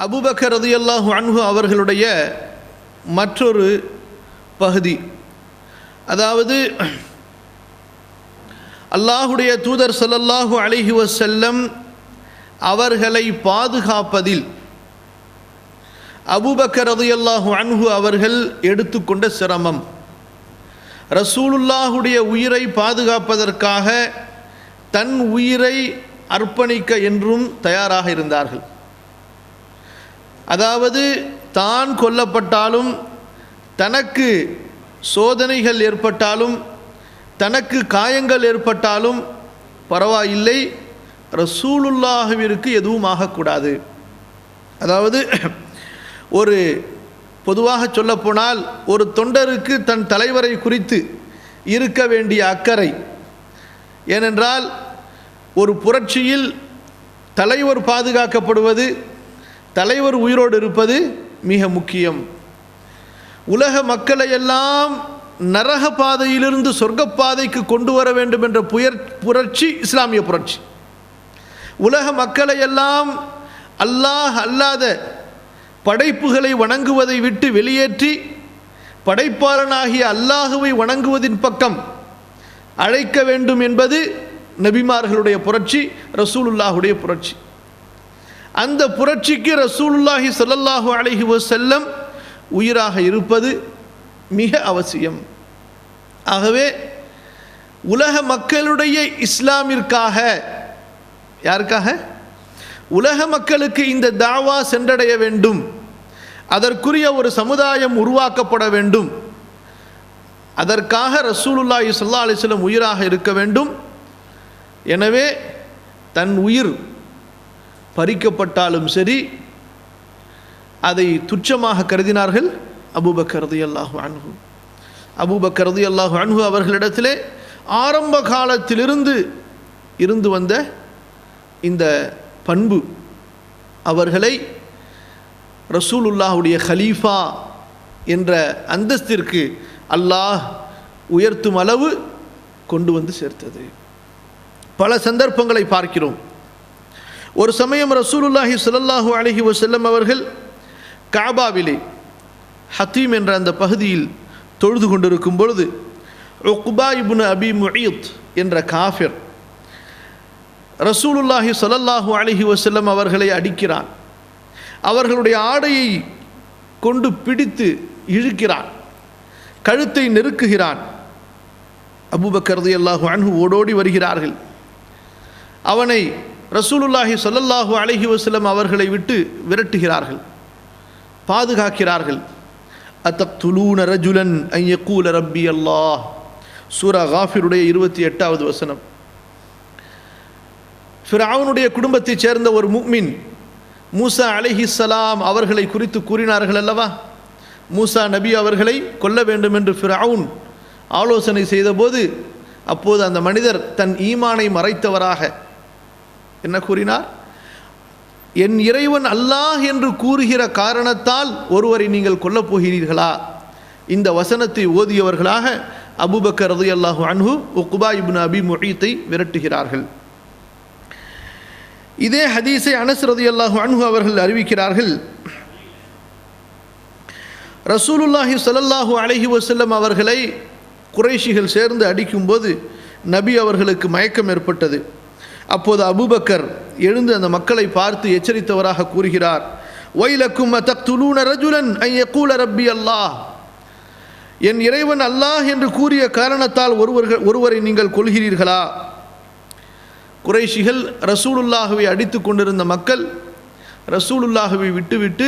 Abu Bakr ரலியல்லாஹு அன்ஹு அவர்களுடைய மற்றொரு பகுதி, அதாவது அல்லாஹுடைய தூதர் ஸல்லல்லாஹு அலைஹி வஸல்லம் அவர்களை பாதுகாப்பதில் அபூபக்கர் ரலியல்லாஹு அன்ஹு அவர்கள் எடுத்துக்கொண்ட சிரமம். ரசூலுல்லாஹுடைய உயிரை பாதுகாப்பதற்காக தன் உயிரை அர்ப்பணிக்க என்றும் தயாராக இருந்தார்கள். அதாவது தான் கொல்லப்பட்டாலும், தனக்கு சோதனைகள் ஏற்பட்டாலும், தனக்கு காயங்கள் ஏற்பட்டாலும் பரவாயில்லை, ரசூலுல்லாஹுவிற்கு எதுவும் ஆகக்கூடாது. அதாவது ஒரு பொதுவாக சொல்லப்போனால் ஒரு தொண்டருக்கு தன் தலைவரை குறித்து இருக்க வேண்டிய அக்கறை, ஏனென்றால் ஒரு புரட்சியில் தலைவர் பாதுகாக்கப்படுவது, தலைவர் உயிரோடு இருப்பது மிக முக்கியம். உலக மக்களை எல்லாம் நரக பாதையிலிருந்து சொர்க்கப்பாதைக்கு கொண்டு வர வேண்டும் என்ற புரட்சி இஸ்லாமிய புரட்சி. உலக மக்களை எல்லாம் அல்லாஹ் அல்லாத படைப்புகளை வணங்குவதை விட்டு வெளியேற்றி படைப்பாளனாகிய அல்லாஹுவை வணங்குவதின் பக்கம் அழைக்க வேண்டும் என்பது நபிமார்களுடைய புரட்சி, ரசூலுல்லாஹுடைய புரட்சி. அந்த புரட்சிக்கு ரசூலுல்லாஹி ஸல்லல்லாஹு அலைஹி வஸல்லம் உயிராக இருப்பது மிக அவசியம். ஆகவே உலக மக்களுடைய இஸ்லாமிற்காக, யாருக்காக? உலக மக்களுக்கு இந்த தாவா சென்றடைய வேண்டும், அதற்குரிய ஒரு சமுதாயம் உருவாக்கப்பட வேண்டும், அதற்காக ரசூலுல்லாஹி ஸல்லல்லாஹு அலைஹி வஸல்லம் உயிராக இருக்க வேண்டும். எனவே தன் உயிர் பறிக்கப்பட்டாலும் சரி அதை துச்சமாக கருதினார்கள் அபூபக்கர் ரலியல்லாஹு அன்ஹு. அபூபக்கர் ரலியல்லாஹு அன்ஹு அவர்களிடத்திலே ஆரம்ப காலத்திலிருந்து இருந்து வந்த இந்த பண்பு அவர்களை ரசூலுல்லாஹுடைய ஹலீஃபா என்ற அந்தஸ்திற்கு அல்லாஹ் உயர்த்தும் அளவு கொண்டு வந்து சேர்த்தது. பல சந்தர்ப்பங்களை பார்க்கிறோம். ஒரு சமயம் ரசூலுல்லாஹி ஸல்லல்லாஹு அலைஹி வஸல்லம் அவர்கள் காபாவிலே ஹத்தீம் என்ற அந்த பகுதியில் தொழுது கொண்டிருக்கும் பொழுது உக்பா இப்னு அபி முஈத் என்ற காஃபிர் ரசூலுல்லாஹி ஸல்லல்லாஹு அலைஹி வஸல்லம் அவர்களை அடிக்கிறான். அவர்களுடைய ஆடையை கொண்டு பிடித்து இழுக்கிறான், கழுத்தை நெருக்குகிறான். அபூபக்கர் ரலியல்லாஹு அன்ஹு ஓடோடி வருகிறார்கள். அவனை ரசூலுல்லாஹி ஸல்லல்லாஹு அலைஹி வஸல்லம் அவர்களை விட்டு விரட்டுகிறார்கள், பாதுகாக்கிறார்கள். அத்தக்துலூன ரஜுலன் அன் யகூல ரப்பி அல்லாஹ், சூரா காஃபிருடைய 28வது வசனம். ஃபிரௌனுடைய குடும்பத்தைச் சேர்ந்த ஒரு முஃமின் மூசா அலைஹிஸ்ஸலாம் அவர்களை குறித்து கூறினார்கள் அல்லவா? மூசா நபி அவர்களை கொல்ல வேண்டும் என்று ஃபிரௌன் ஆலோசனை செய்தபோது, அப்போது அந்த மனிதர் தன் ஈமானை மறைத்தவராக என்ன கூறினார்? என் இறைவன் அல்லாஹ் என்று கூறுகிற காரணத்தால் ஒருவரை நீங்கள் கொல்லப் போகிறீர்களா? இந்த வசனத்தை ஓதியவர்களாக அபூபக்கர் ரலியல்லாஹு அன்ஹு உக்பா இப்னு அபி முஈத்தை விரட்டுகிறார்கள். இதே ஹதீஸை அனஸ் ரலியல்லாஹு அன்ஹு அவர்கள் அறிவிக்கிறார்கள். ரசூலுல்லாஹி ஸல்லல்லாஹு அலைஹி வஸல்லம் அவர்களை குறைஷிகள் சேர்ந்து அடிக்கும்போது நபி அவர்களுக்கு மயக்கம் ஏற்பட்டது. அப்போது அபூபக்கர் எழுந்து அந்த மக்களை பார்த்து எச்சரித்தவராக கூறுகிறார், வைலக்கும் அத்தக்துலூன ரஜுலன் அன் யகூல ரப்பி அல்லாஹ், என் இறைவன் அல்லாஹ் என்று கூறிய காரணத்தால் ஒருவரை நீங்கள் கொல்கிறீர்களா? குறைஷிகள் ரசூலுல்லாஹுவை அடித்து கொண்டிருந்த மக்கள் ரசூலுல்லாஹுவை விட்டுவிட்டு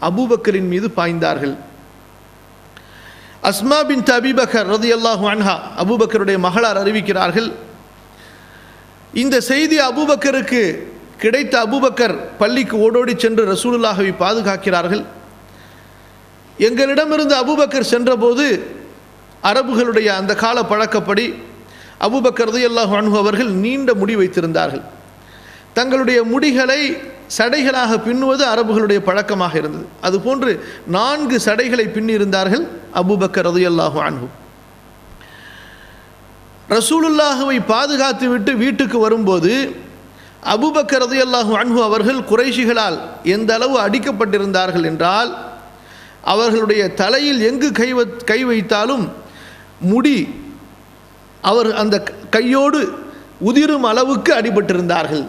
அபூபக்கரின் மீது பாய்ந்தார்கள். அஸ்மா பின்த் அபீ பக்கர் ரலியல்லாஹு அன்ஹா அபூபக்கருடைய மகளார் அறிவிக்கிறார்கள், இந்த செய்தி அபூபக்கருக்கு கிடைத்த அபூபக்கர் பள்ளிக்கு ஓடோடி சென்று ரசூலுல்லாஹுவை பாதுகாக்கிறார்கள். எங்களிடமிருந்து அபூபக்கர் சென்றபோது அரபுகளுடைய அந்த கால பழக்கப்படி அபூபக்கர் ரலியல்லாஹு அன்ஹு அவர்கள் நீண்ட முடி வைத்திருந்தார்கள். தங்களுடைய முடிகளை சடைகளாக பின்னுவது அரபுகளுடைய பழக்கமாக இருந்தது. அதுபோன்று 4 சடைகளை பின்னிருந்தார்கள் அபூபக்கர் ரலியல்லாஹு அன்ஹு. ரசூலுல்லாஹுவை பாதுகாத்து விட்டு வீட்டுக்கு வரும்போது அபூபக்கர் ரலியல்லாஹு அன்ஹு அவர்கள் குறைஷிகளால் எந்த அளவு அடிக்கப்பட்டிருந்தார்கள் என்றால், அவர்களுடைய தலையில் எங்கு கை வைத்தாலும் முடி அவர் அந்த கையோடு உதிரும் அளவுக்கு அடிபட்டிருந்தார்கள்.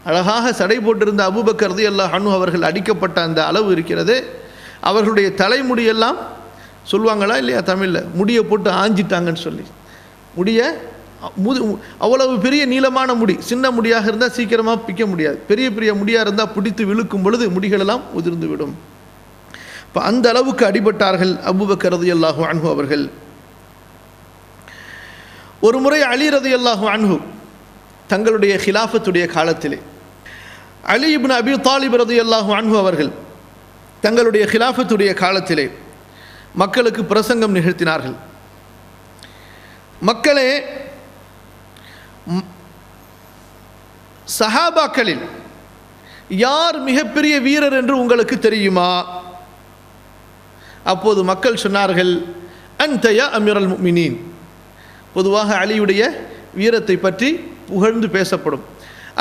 அழகாக சடை போட்டிருந்த அபூபக்கர் ரலியல்லாஹு அன்ஹு அவர்கள் அடிக்கப்பட்ட அந்த அளவு இருக்கிறது, அவர்களுடைய தலைமுடியெல்லாம் சொல்லுவாங்களா இல்லையா தமிழில், முடியை போட்டு ஆஞ்சிட்டாங்கன்னு சொல்லி, முடிய அவ்வளவு பெரிய நீளமான முடி, சின்ன முடியாக இருந்தால் சீக்கிரமாக பிக்க முடியாது, பெரிய பெரிய முடியாக இருந்தால் பிடித்து விழுக்கும் பொழுது முடிகளெல்லாம் உதிர்ந்து விடும். இப்போ அந்த அளவுக்கு அடிபட்டார்கள் அபூபக்கர் ரலியல்லாஹு அன்ஹு அவர்கள். ஒரு முறை அலி ரலியல்லாஹு அன்ஹு தங்களுடைய ஹிலாஃபத்துடைய காலத்திலே, அலி இப்னு அபி தாலிப் ரலியல்லாஹு அன்ஹு அவர்கள் தங்களுடைய ஹிலாஃபத்துடைய காலத்திலே மக்களுக்கு பிரசங்கம் நிகழ்த்தினார்கள். மக்களே, சஹாபாக்களில் யார் மிகப்பெரிய வீரர் என்று உங்களுக்கு தெரியுமா? அப்போது மக்கள் சொன்னார்கள், அன்த யா அமீரல் முஃமினீன். பொதுவாக அலியுடைய வீரத்தை பற்றி புகழ்ந்து பேசப்படும்.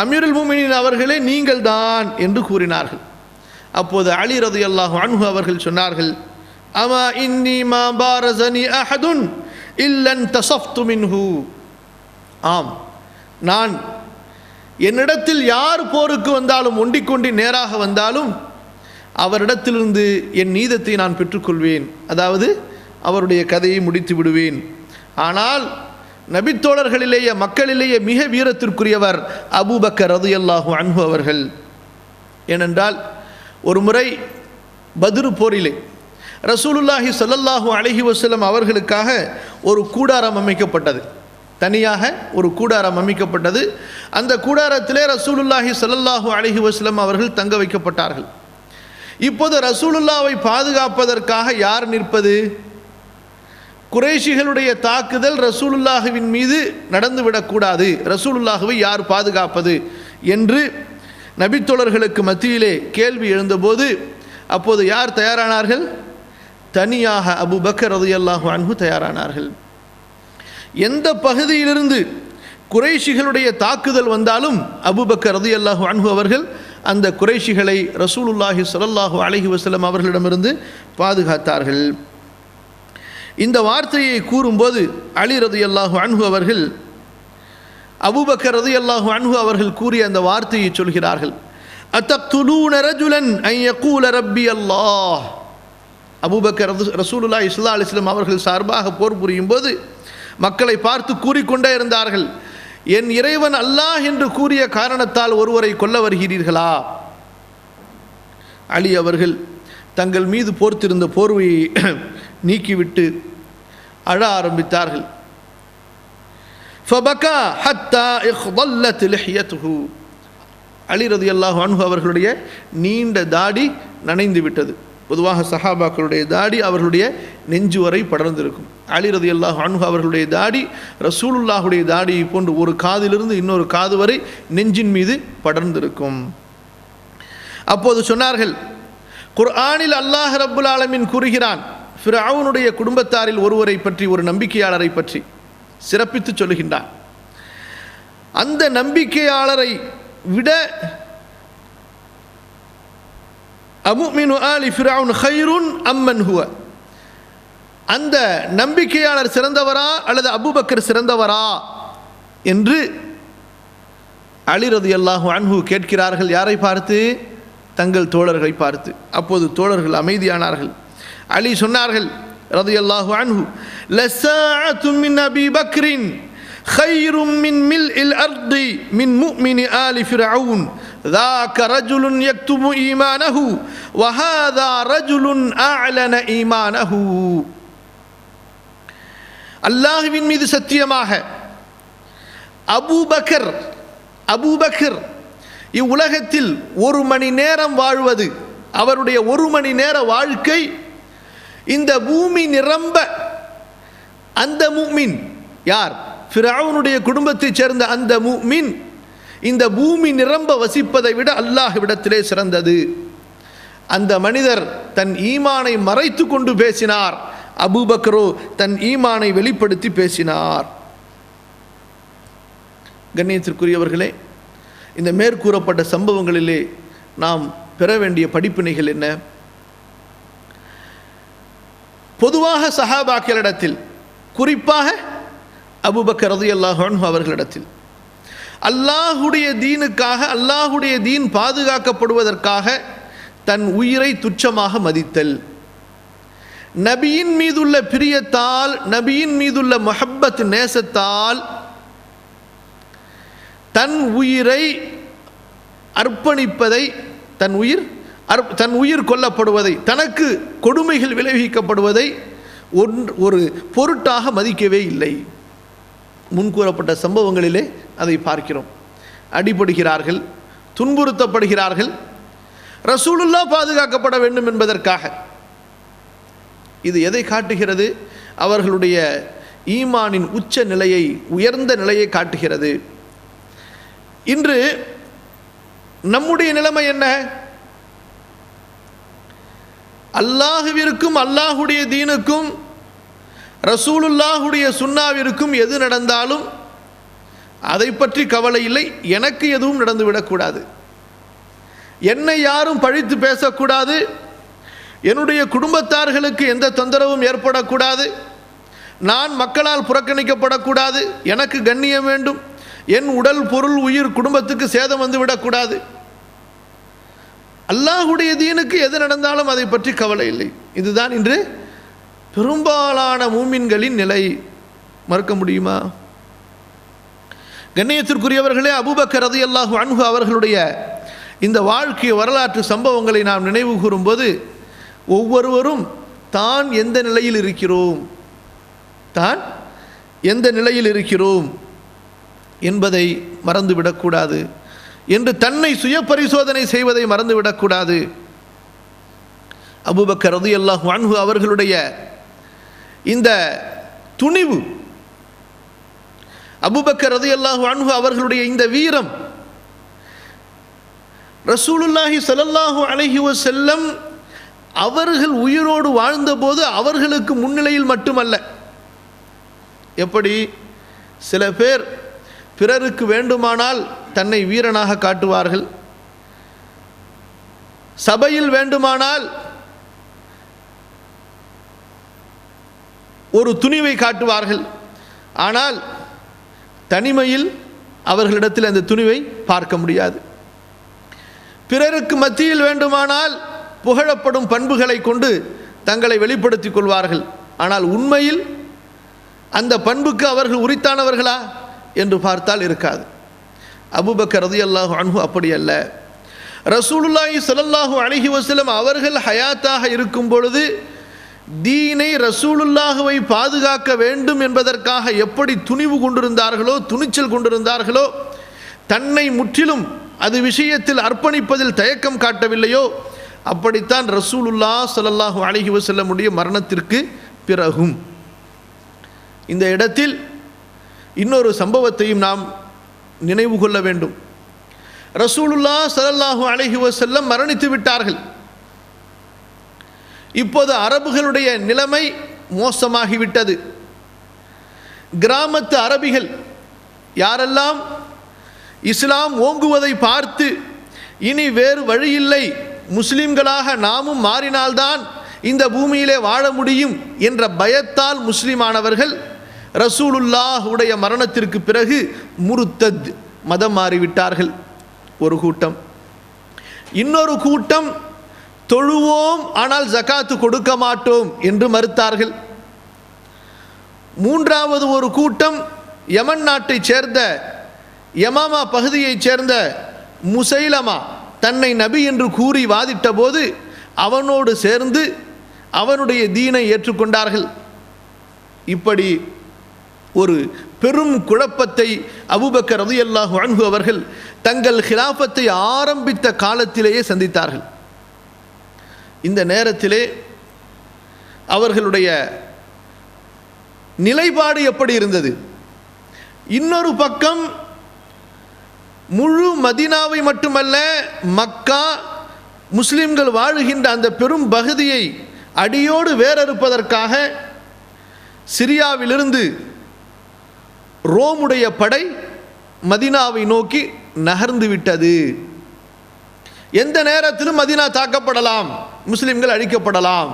அமீருல் முஃமினீன் அவர்களே நீங்கள் தான் என்று கூறினார்கள். அப்போது அலி ரலியல்லாஹு அன்ஹு அவர்கள் சொன்னார்கள், அமா இன்னி மா பாரஸனி அஹதுன் இல்லன் தஸஃப்து மின்ஹு. ஆம், நான் என்னிடத்தில் யார் போருக்கு வந்தாலும் ஒண்டிக்கொண்டி நேராக வந்தாலும் அவரிடத்திலிருந்து என் நீதத்தை நான் பெற்றுக்கொள்வேன், அதாவது அவருடைய கதையை முடித்து விடுவேன். ஆனால் நபித்தோழர்களிலேயே மக்களிலேயே மிக வீரத்திற்குரியவர் அபூபக்கர் ரலியல்லாஹு அன்ஹு அவர்கள். ஏனென்றால் ஒரு முறை பத்ரு போரிலே ரசூலுல்லாஹி ஸல்லல்லாஹு அலைஹி வஸல்லம் அவர்களுக்காக ஒரு கூடாரம் அமைக்கப்பட்டது, தனியாக ஒரு கூடாரம் அமைக்கப்பட்டது. அந்த கூடாரத்திலே ரசூலுல்லாஹி ஸல்லல்லாஹு அலைஹி வஸல்லம் அவர்கள் தங்க வைக்கப்பட்டார்கள். இப்போது ரசூலுல்லாவை பாதுகாப்பதற்காக யார் நிற்பது? குறைஷிகளுடைய தாக்குதல் ரசூலுல்லாஹுவின் மீது நடந்துவிடக்கூடாது, ரசூலுல்லாஹுவை யார் பாதுகாப்பது என்று நபித்தோழர்களுக்கு மத்தியிலே கேள்வி எழுந்தபோது அப்போது யார் தயாரானார்கள்? தனியாக அபூபக்கர் ரலியல்லாஹு அன்ஹு தயாரானார்கள். எந்த பகுதியிலிருந்து குறைஷிகளுடைய தாக்குதல் வந்தாலும் அபூபக்கர் ரலியல்லாஹு அன்ஹு அவர்கள் அந்த குறைஷிகளை ரசூலுல்லாஹி ஸல்லல்லாஹு அலைஹி வஸல்லம் அவர்களிடமிருந்து பாதுகாத்தார்கள். இந்த வார்த்தையை கூறும்போது அலி ரலியல்லாஹு அன்ஹு அவர்கள் அபூபக்கர் ரலியல்லாஹு அன்ஹு அவர்கள் கூறிய அந்த வார்த்தையை சொல்கிறார்கள், அத்தக்துலூன ரஜுலன் அன் யகூல ரப்பி அல்லாஹ். அபூபக்கர் ரசூலுல்லாஹி ஸல்லல்லாஹு அலைஹி வஸல்லம் அவர்கள் சார்பாக போர் புரியும் போது மக்களை பார்த்து கூறிக்கொண்டே இருந்தார்கள், என் இறைவன் அல்லாஹ் என்று கூறிய காரணத்தால் ஒருவரை கொல்ல வருகிறீர்களா? அலி அவர்கள் தங்கள் மீது போர்த்திருந்த போர்வையை நீக்கிவிட்டு அழ ஆரம்பித்தார்கள். ஃபபகா ஹத்தா இக்தல்லத் லிஹ்யத்துஹு. அலி ரலியல்லாஹு அன்ஹு அவர்களுடைய நீண்ட தாடி நனைந்து விட்டது. பொதுவாக சஹாபாக்களுடைய தாடி அவர்களுடைய நெஞ்சு வரை படர்ந்திருக்கும். அலி ரலியல்லாஹு அன்ஹு அவர்களுடைய தாடி ரசூலுல்லாஹுடைய தாடியை போன்று ஒரு காதிலிருந்து இன்னொரு காது வரை நெஞ்சின் மீது படர்ந்திருக்கும். அப்போது சொன்னார்கள், குர்ஆனில் அல்லாஹ் ரப்புல் ஆலமீன் கூறுகிறான், ஃபிரௌனுடைய குடும்பத்தாரில் ஒருவரை பற்றி, ஒரு நம்பிக்கையாளரை பற்றி சிறப்பித்து சொல்லுகின்றான். அந்த நம்பிக்கையாளரை விட அமுமினு ஆலி ஃபிரௌன் கைருன் அம்மன் ஹுவ. அந்த நம்பிக்கையாளர் சிறந்தவரா அல்லது அபூபக்கர் சிறந்தவரா என்று அலி ரலியல்லாஹு அன்ஹு கேட்கிறார்கள். யாரை பார்த்து? தங்கள் தோழர்களை பார்த்து. அப்போது தோழர்கள் அமைதியானார்கள். அலி சொன்னார்கள் ரலியல்லாஹு அன்ஹு, லஸாஅத்து மின் அபி பக்ரின் கைரும் மின் மில்இல் அர்தி மின் முஃமினி ஆலி ஃபிரௌன் ذاك رجل يكتم إيمانه وهذا رجل أعلن إيمانه. அல்லாஹ்வின் மீது சத்தியமாக அபூபக்கர் இவ்வுலகத்தில் ஒரு மணி நேரம் வாழ்வது, அவருடைய ஒரு மணி நேர வாழ்க்கை இந்த பூமி நிரம்ப, அந்த முஃமின் யார்? ஃபிரௌனுடைய குடும்பத்தைச் சேர்ந்த அந்த முஃமின் இந்த பூமி நிரம்ப வசிப்பதை விட அல்லாஹ்விடத்திலே சிறந்தது. அந்த மனிதர் தன் ஈமானை மறைத்து கொண்டு பேசினார், அபூபக்கரோ தன் ஈமானை வெளிப்படுத்தி பேசினார். கண்ணியத்திற்குரியவர்களே, இந்த மேற்கூறப்பட்ட சம்பவங்களிலே நாம் பெற வேண்டிய படிப்பினைகள் என்ன? பொதுவாக சஹாபாக்களிடத்தில், குறிப்பாக அபூபக்கர் ரலியல்லாஹு அன்ஹு அவர்களிடத்தில் அல்லாஹுடைய தீனுக்காக, அல்லாஹுடைய தீன் பாதுகாக்கப்படுவதற்காக தன் உயிரை துச்சமாக மதித்தல், நபியின் மீதுள்ள பிரியத்தால், நபியின் மீதுள்ள முஹப்பத் நேசத்தால் தன் உயிரை அர்ப்பணிப்பதை, தன் உயிர் கொல்லப்படுவதை, தனக்கு கொடுமைகள் விளைவிக்கப்படுவதை ஒரு பொருட்டாக மதிக்கவே இல்லை. முன்கூறப்பட்ட சம்பவங்களிலே அதை பார்க்கிறோம். அடிபடுகிறார்கள், துன்புறுத்தப்படுகிறார்கள், ரசூலுல்லாஹ் பாதுகாக்கப்பட வேண்டும் என்பதற்காக. இது எதை காட்டுகிறது? அவர்களுடைய ஈமானின் உச்ச நிலையை, உயர்ந்த நிலையை காட்டுகிறது. இன்று நம்முடைய நிலைமை என்ன? அல்லாஹுவிற்கும் அல்லாஹுடைய தீனுக்கும் ரசூலுல்லாஹுடைய சுன்னாவிற்கும் எது நடந்தாலும் அதை பற்றி கவலை இல்லை, எனக்கு எதுவும் நடந்துவிடக்கூடாது, என்னை யாரும் பழித்து பேசக்கூடாது, என்னுடைய குடும்பத்தார்களுக்கு எந்த தொந்தரவும் ஏற்படக்கூடாது, நான் மக்களால் புறக்கணிக்கப்படக்கூடாது, எனக்கு கண்ணியம் வேண்டும், என் உடல் பொருள் உயிர் குடும்பத்துக்கு சேதம் வந்துவிடக்கூடாது. அல்லாஹுடைய தீனுக்கு எது நடந்தாலும் அதை பற்றி கவலை இல்லை. இதுதான் இன்று பெரும்பாலான மூமின்களின் நிலை. மறுக்க முடியுமா? கண்ணியத்திற்குரியவர்களே, அபூபக்கர் ரலியல்லாஹு அன்ஹு அவர்களுடைய இந்த வாழ்க்கை வரலாற்று சம்பவங்களை நாம் நினைவு கூறும்போது ஒவ்வொருவரும் தான் எந்த நிலையில் இருக்கிறோம் என்பதை மறந்துவிடக்கூடாது என்று தன்னை சுய பரிசோதனை செய்வதை மறந்துவிடக்கூடாது. அபூபக்கர் ரலியல்லாஹு அன்ஹு அவர்களுடைய இந்த துணிவு, அபூபக்கர் ரலியல்லாஹு அன்ஹு அவர்களுடைய இந்த வீரம், ரசூலுல்லாஹி ஸல்லல்லாஹு அலைஹி வஸல்லம் அவர்கள் உயிரோடு வாழ்ந்தபோது அவர்களுக்கு முன்னிலையில் மட்டுமல்ல. எப்படி சில பேர் பிறருக்கு வேண்டுமானால் தன்னை வீரனாக காட்டுவார்கள், சபையில் வேண்டுமானால் ஒரு துணிவை காட்டுவார்கள், ஆனால் தனிமையில் அவர்களிடத்தில் அந்த துணிவை பார்க்க முடியாது. பிறருக்கு மத்தியில் வேண்டுமானால் புகழப்படும் பண்புகளை கொண்டு தங்களை வெளிப்படுத்திக் கொள்வார்கள், ஆனால் உண்மையில் அந்த பண்புக்கு அவர்கள் உரித்தானவர்களா என்று பார்த்தால் இருக்காது. அபூபக்கர் ரலியல்லாஹு அன்ஹு அப்படி அல்ல. ரசூலுல்லாஹி ஸல்லல்லாஹு அலைஹி வஸல்லம் அவர்கள் ஹயாத்தாக இருக்கும் பொழுது தீனை, ரசூலுல்லாஹுவை பாதுகாக்க வேண்டும் என்பதற்காக எப்படி துணிவு கொண்டிருந்தார்களோ, துணிச்சல் கொண்டிருந்தார்களோ, தன்னை முற்றிலும் அது விஷயத்தில் அர்ப்பணிப்பதில் தயக்கம் காட்டவில்லையோ, அப்படித்தான் ரசூலுல்லாஹ் ஸல்லல்லாஹு அலைஹி வஸல்லமுடைய மரணத்திற்கு பிறகும். இந்த இடத்தில் இன்னொரு சம்பவத்தையும் நாம் நினைவு கொள்ள வேண்டும். ரசூலுல்லாஹ் ஸல்லல்லாஹு அலைஹி வஸல்லம் மரணித்து விட்டார்கள். இப்போது அரபுகளுடைய நிலைமை மோசமாகிவிட்டது. கிராமத்து அரபிகள் யாரெல்லாம் இஸ்லாம் ஓங்குவதை பார்த்து இனி வேறு வழியில்லை, முஸ்லிம்களாக நாமும் மாறினால்தான் இந்த பூமியிலே வாழ முடியும் என்ற பயத்தால் முஸ்லிமானவர்கள் ரசூலுல்லாஹ் உடைய மரணத்திற்கு பிறகு முர்தத், மதம் மாறிவிட்டார்கள் ஒரு கூட்டம். இன்னொரு கூட்டம் தொழுவோம் ஆனால் ஜகாத்து கொடுக்க மாட்டோம் என்று மறுத்தார்கள். மூன்றாவது ஒரு கூட்டம் யமன் நாட்டைச் சேர்ந்த, யமாமா பகுதியைச் சேர்ந்த முசைலமா தன்னை நபி என்று கூறி வாதிட்ட போது அவனோடு சேர்ந்து அவனுடைய தீனை ஏற்றுக்கொண்டார்கள். இப்படி ஒரு பெரும் குழப்பத்தை அபூபக்கர் ரலியல்லாஹு அன்ஹு அவர்கள் தங்கள் ஹிலாஃபத்தை ஆரம்பித்த காலத்திலேயே சந்தித்தார்கள். இந்த நேரத்திலே அவர்களுடைய நிலைப்பாடு எப்படி இருந்தது? இன்னொரு பக்கம் முழு மதீனாவை மட்டுமல்ல, மக்கா முஸ்லிம்கள் வாழுகின்ற அந்த பெரும் பகுதியை அடியோடு வேறறுப்பதற்காக சிரியாவிலிருந்து ரோமுடைய படை மதீனாவை நோக்கி நகர்ந்து விட்டது. எந்த நேரத்திலும் மதீனா தாக்கப்படலாம், முஸ்லிம்கள் அழிக்கப்படலாம்.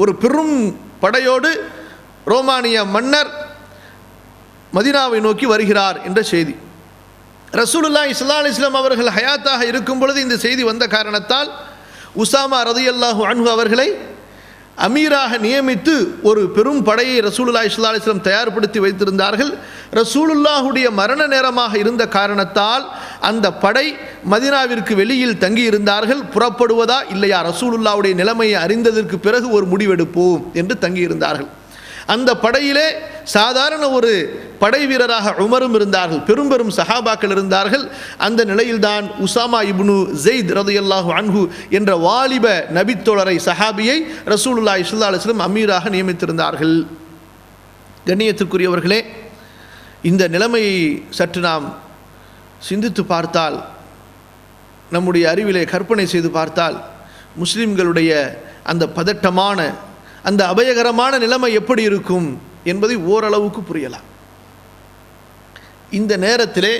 ஒரு பெரும் படையோடு ரோமானிய மன்னர் மதீனாவை நோக்கி வருகிறார் என்ற செய்தி. ரசூலுல்லாஹி ஸல்லல்லாஹு அலைஹி வஸல்லம் அவர்கள் ஹயாத்தாக இருக்கும் பொழுது இந்த செய்தி வந்த காரணத்தால் உசாமா ரலியல்லாஹு அன்ஹு அவர்களை அமீராக நியமித்து ஒரு பெரும் படையை ரசூலுல்லாஹி ஸல்லல்லாஹு அலைஹி வஸல்லம் தயார்படுத்தி வைத்திருந்தார்கள். ரசூலுல்லாஹுடைய மரண நேரமாக இருந்த காரணத்தால் அந்த படை மதீனாவிற்கு வெளியில் தங்கி இருந்தார்கள். புறப்படுவதா இல்லையா, ரசூலுல்லாஹுடைய நிலைமையை அறிந்ததற்கு பிறகு ஒரு முடிவெடுப்போம் என்று தங்கியிருந்தார்கள். அந்த படையிலே சாதாரண ஒரு படை வீரராக உமரும் இருந்தார்கள், பெரும் பெரும் சஹாபாக்கள் இருந்தார்கள். அந்த நிலையில்தான் உசாமா இப்னு ஸைத் ரலியல்லாஹு அன்ஹு என்ற வாலிப நபித்தோழரை சஹாபியை ரசூலுல்லாஹி ஸல்லல்லாஹு அலைஹி வஸல்லம் அமீராக நியமித்திருந்தார்கள். கண்ணியத்திற்குரியவர்களே, இந்த நிலைமையை சற்று நாம் சிந்தித்து பார்த்தால், நம்முடைய அறிவிலே கற்பனை செய்து பார்த்தால், முஸ்லிம்களுடைய அந்த பதட்டமான அந்த அபயகரமான நிலைமை எப்படி இருக்கும் என்பதை ஓரளவுக்கு புரியலாம். இந்த நேரத்திலே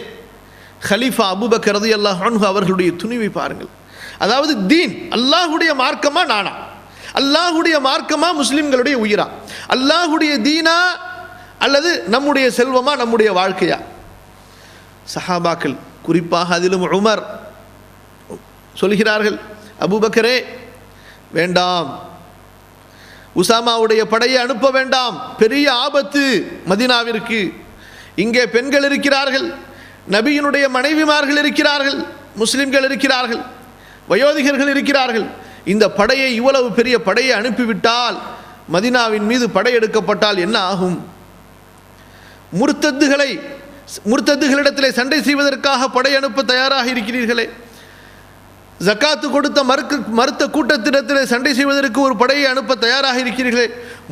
ஹலீஃபா அபூபக்கர் ரலியல்லாஹு அன்ஹு அவர்களுடைய துணிவை பாருங்கள். அதாவது தீன் அல்லாஹுடைய மார்க்கமா நானா, அல்லாஹுடைய மார்க்கமா முஸ்லிம்களுடைய உயிரா, அல்லாஹுடைய தீனா அல்லது நம்முடைய செல்வமா, நம்முடைய வாழ்க்கையா? சஹாபாக்கள், குறிப்பாக அதிலும் உமர் சொல்கிறார்கள், அபூபக்கரே வேண்டாம், உசாமாவுடைய படையை அனுப்ப வேண்டாம், பெரிய ஆபத்து மதீனாவிற்கு. இங்கே பெண்கள் இருக்கிறார்கள், நபியினுடைய மனைவிமார்கள் இருக்கிறார்கள், முஸ்லிம்கள் இருக்கிறார்கள், வயோதிகர்கள் இருக்கிறார்கள். இந்த படையை, இவ்வளவு பெரிய படையை அனுப்பிவிட்டால், மதீனாவின் மீது படையெடுக்கப்பட்டால் என்ன ஆகும்? முர்த்தத்துகளிடத்திலே சண்டை செய்வதற்காக படை அனுப்ப தயாராக இருக்கிறீர்களே, ஜக்காத்து கொடுத்த மறுத்த கூட்டத்திடத்திலே சண்டை செய்வதற்கு ஒரு படையை அனுப்ப தயாராக இருக்கிறீர்களே,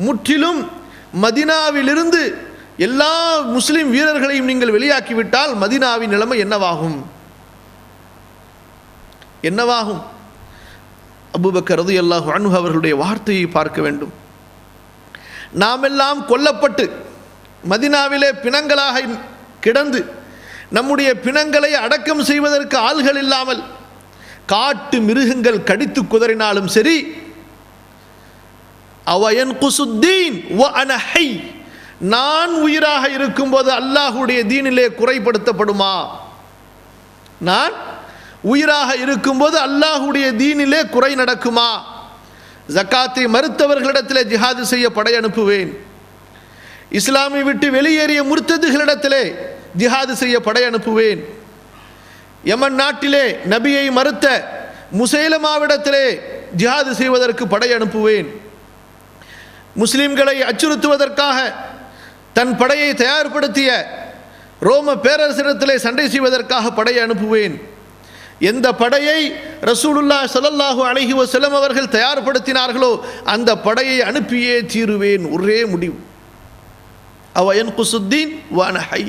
முற்றிலும் மதீனாவிலிருந்து எல்லா முஸ்லிம் வீரர்களையும் நீங்கள் வெளியாக்கிவிட்டால் மதீனாவின் நிலைமை என்னவாகும்? என்னவாகும்? அபூபக்கர் ரலியல்லாஹு அன்ஹு அவர்களுடைய வார்த்தையை பார்க்க வேண்டும். நாமெல்லாம் கொல்லப்பட்டு மதீனாவிலே பிணங்களாக கிடந்து நம்முடைய பிணங்களை அடக்கம் செய்வதற்கு ஆள்கள் இல்லாமல் காட்டு மிருகங்கள் கடித்து குதறினாலும் சரி, அவயன்குசுத்தீன் வ அன ஹை, நான் உயிராக இருக்கும்போது அல்லாஹுடைய தீனிலே குறைப்படுத்தப்படுமா? நான் உயிராக இருக்கும்போது அல்லாஹுடைய தீனிலே குறை நடக்குமா? ஜக்காத்தை மறுத்தவர்களிடத்திலே ஜிஹாது செய்ய படை அனுப்புவேன். இஸ்லாமை விட்டு வெளியேறிய முர்த்ததுகளிடத்திலே ஜிஹாது செய்ய படை அனுப்புவேன். யமன் நாட்டிலே நபியை மறுத்த முசைலமாவிடத்திலே ஜிஹாது செய்வதற்கு படை அனுப்புவேன். முஸ்லிம்களை அச்சுறுத்துவதற்காக தன் படையை தயார்படுத்திய ரோம பேரரசிடத்திலே சண்டை செய்வதற்காக படையை அனுப்புவேன். எந்த படையை ரசூலுல்லாஹி ஸல்லல்லாஹு அலைஹி வஸல்லம் அவர்கள் தயார்படுத்தினார்களோ அந்த படையை அனுப்பியே தீருவேன். ஒரே முடிவு. அவயன்குசுத்தீன் வ அன ஹை.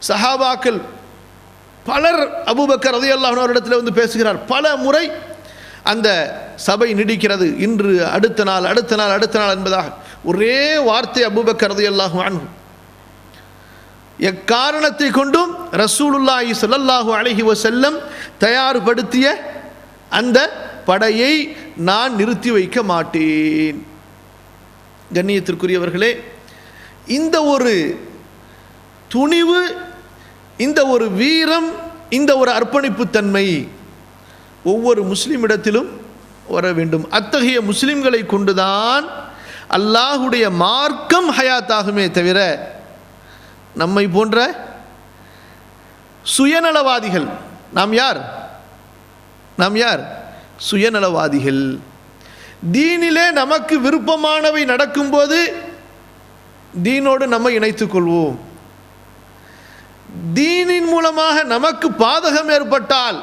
சஹாபாக்கள் பலர் அபூபக்கர் ரலியல்லாஹு அன்ஹு அவரிடத்தில் வந்து பேசுகிறார். பல முறை அந்த சபை நீடிக்கிறது. இன்று அடுத்த நாள் என்பதாக ஒரே வார்த்தை அபூபக்கர் ரலியல்லாஹு அன்ஹு, எக்காரணத்தை கொண்டும் ரசூலுல்லாஹி ஸல்லல்லாஹு அலைஹி வஸல்லம் தயார்படுத்திய அந்த படையை நான் நிறுத்தி வைக்க மாட்டேன். கண்ணியத்திற்குரியவர்களே, இந்த ஒரு துணிவு, இந்த ஒரு வீரம், இந்த ஒரு அர்ப்பணிப்பு தன்மை ஒவ்வொரு முஸ்லிமிடத்திலும் வர வேண்டும். அத்தகைய முஸ்லிம்களை கொண்டுதான் அல்லாஹுடைய மார்க்கம் ஹயாத்தாகுமே தவிர நம்மை போன்ற சுயநலவாதிகள், நாம் யார்? சுயநலவாதிகள். தீனிலே நமக்கு விருப்பமானவை நடக்கும்போது தீனோடு நம்ம இணைத்துக் கொள்வோம். தீனின் மூலமாக நமக்கு பாதகம் ஏற்பட்டால்